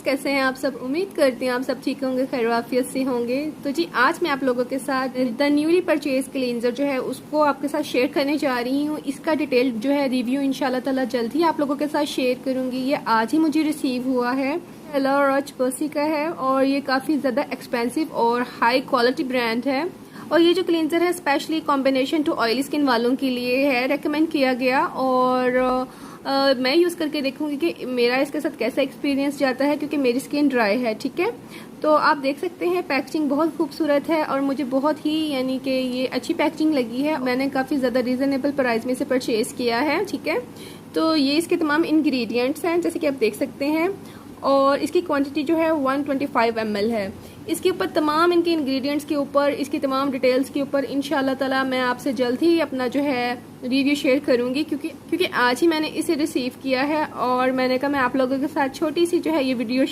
कैसे हैं आप सब। उम्मीद करती हैं आप सब ठीक होंगे, खैरियत से होंगे। तो जी आज मैं आप लोगों के साथ द न्यूली परचेज क्लींजर जो है उसको आपके साथ शेयर करने जा रही हूँ। इसका डिटेल जो है रिव्यू इंशाल्लाह ताला जल्द ही आप लोगों के साथ शेयर करूंगी। ये आज ही मुझे रिसीव हुआ है। लॉरॉच पर्सी का है और ये काफ़ी ज़्यादा एक्सपेंसिव और हाई क्वालिटी ब्रांड है। और ये जो क्लींजर है specially combination to oily skin वालों के लिए है, रेकमेंड किया गया। और मैं यूज़ करके देखूंगी कि मेरा इसके साथ कैसा एक्सपीरियंस जाता है, क्योंकि मेरी स्किन ड्राई है। ठीक है, तो आप देख सकते हैं पैकेजिंग बहुत खूबसूरत है और मुझे बहुत ही यानी कि ये अच्छी पैकेजिंग लगी है। मैंने काफ़ी ज़्यादा रीज़नेबल प्राइस में से परचेज़ किया है। ठीक है, तो ये इसके तमाम इंग्रेडिएंट्स हैं जैसे कि आप देख सकते हैं। और इसकी क्वांटिटी जो है 125 ml है। इसके ऊपर तमाम इनके इंग्रेडिएंट्स के ऊपर, इसकी तमाम डिटेल्स के ऊपर इंशाल्लाह ताला मैं आपसे जल्द ही अपना जो है रिव्यू शेयर करूंगी, क्योंकि आज ही मैंने इसे रिसीव किया है और मैंने कहा मैं आप लोगों के साथ छोटी सी जो है ये वीडियो